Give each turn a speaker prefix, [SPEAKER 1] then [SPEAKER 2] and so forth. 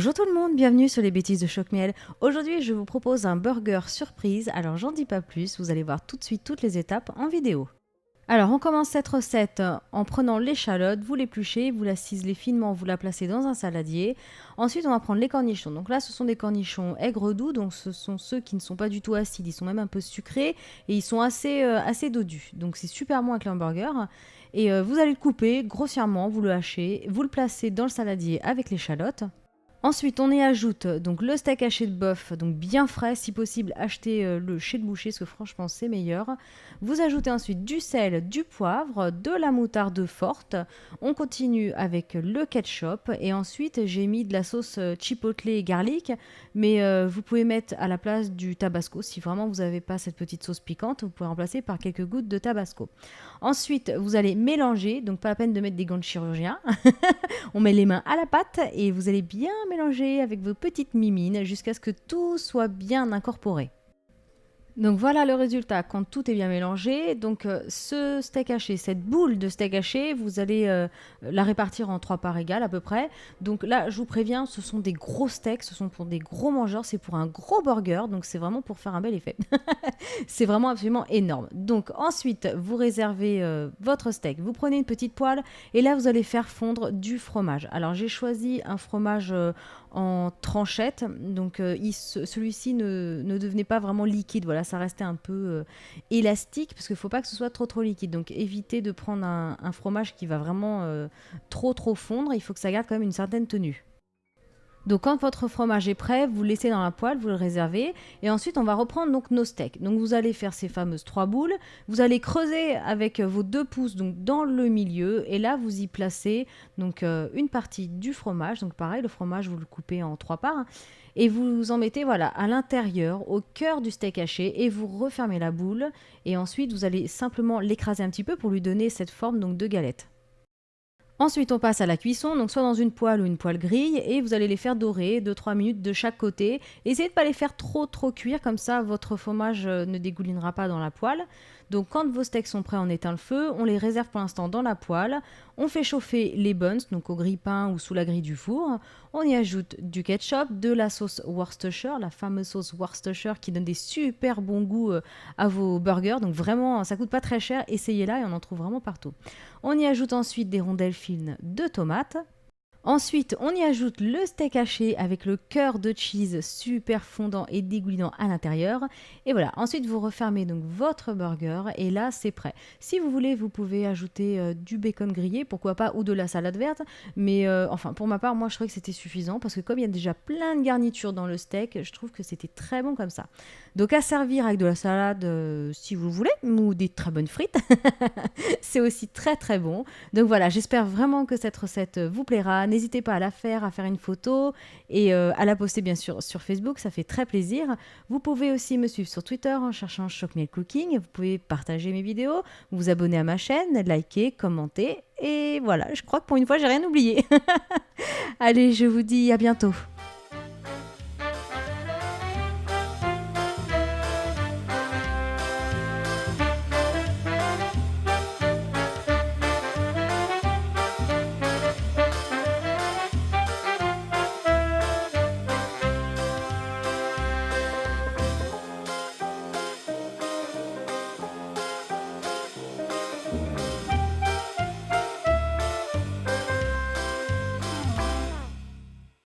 [SPEAKER 1] Bonjour tout le monde, bienvenue sur les bêtises de Choc-Miel. Aujourd'hui, je vous propose un burger surprise, alors j'en dis pas plus, vous allez voir tout de suite toutes les étapes en vidéo. Alors, on commence cette recette en prenant l'échalote, vous l'épluchez, vous la ciselez finement, vous la placez dans un saladier. Ensuite, on va prendre les cornichons. Donc là, ce sont des cornichons aigre doux, donc ce sont ceux qui ne sont pas du tout acides, ils sont même un peu sucrés et ils sont assez dodus. Donc c'est super bon avec le hamburger. Et vous allez le couper grossièrement, vous le hachez, vous le placez dans le saladier avec l'échalote. Ensuite, on y ajoute donc le steak haché de bœuf, donc bien frais, si possible, achetez-le chez le boucher, parce que franchement, c'est meilleur. Vous ajoutez ensuite du sel, du poivre, de la moutarde forte. On continue avec le ketchup et ensuite, j'ai mis de la sauce chipotle et garlic, mais vous pouvez mettre à la place du tabasco. Si vraiment vous n'avez pas cette petite sauce piquante, vous pouvez remplacer par quelques gouttes de tabasco. Ensuite, vous allez mélanger, donc pas la peine de mettre des gants de chirurgien. On met les mains à la pâte et vous allez bien mélanger avec vos petites mimines jusqu'à ce que tout soit bien incorporé. Donc voilà le résultat quand tout est bien mélangé. Donc ce steak haché, cette boule de steak haché, vous allez la répartir en 3 parts égales à peu près. Donc là, je vous préviens, ce sont des gros steaks, ce sont pour des gros mangeurs, c'est pour un gros burger, donc c'est vraiment pour faire un bel effet. C'est vraiment absolument énorme. Donc ensuite, vous réservez votre steak, vous prenez une petite poêle et là, vous allez faire fondre du fromage. Alors j'ai choisi un fromage en tranchette, donc celui-ci ne devenait pas vraiment liquide, voilà, ça restait un peu élastique parce qu'il ne faut pas que ce soit trop liquide, donc évitez de prendre un fromage qui va vraiment trop fondre, il faut que ça garde quand même une certaine tenue. Donc quand votre fromage est prêt, vous le laissez dans la poêle, vous le réservez et ensuite on va reprendre donc nos steaks. Donc vous allez faire ces fameuses 3 boules, vous allez creuser avec vos 2 pouces donc dans le milieu et là vous y placez donc une partie du fromage. Donc pareil, le fromage vous le coupez en 3 parts et vous en mettez voilà à l'intérieur, au cœur du steak haché et vous refermez la boule et ensuite vous allez simplement l'écraser un petit peu pour lui donner cette forme donc de galette. Ensuite, on passe à la cuisson, donc soit dans une poêle ou une poêle grille, et vous allez les faire dorer 2-3 minutes de chaque côté. Essayez de ne pas les faire trop cuire, comme ça votre fromage ne dégoulinera pas dans la poêle. Donc quand vos steaks sont prêts, on éteint le feu, on les réserve pour l'instant dans la poêle, on fait chauffer les buns, donc au grille-pain ou sous la grille du four, on y ajoute du ketchup, de la sauce Worcestershire, la fameuse sauce Worcestershire qui donne des super bons goûts à vos burgers, donc vraiment ça coûte pas très cher, essayez-la et on en trouve vraiment partout. On y ajoute ensuite des rondelles fines de tomates. Ensuite, on y ajoute le steak haché avec le cœur de cheese super fondant et dégoulinant à l'intérieur. Et voilà, ensuite vous refermez donc votre burger et là c'est prêt. Si vous voulez, vous pouvez ajouter du bacon grillé, pourquoi pas, ou de la salade verte. Mais enfin, pour ma part, moi je trouvais que c'était suffisant parce que comme il y a déjà plein de garnitures dans le steak, je trouve que c'était très bon comme ça. Donc à servir avec de la salade si vous voulez, ou des très bonnes frites. C'est aussi très bon. Donc voilà, j'espère vraiment que cette recette vous plaira. N'hésitez pas à la faire, à faire une photo et à la poster bien sûr sur Facebook, ça fait très plaisir. Vous pouvez aussi me suivre sur Twitter en cherchant Choc-Miel Cooking. Vous pouvez partager mes vidéos, vous abonner à ma chaîne, liker, commenter. Et voilà, je crois que pour une fois, j'ai rien oublié. Allez, je vous dis à bientôt.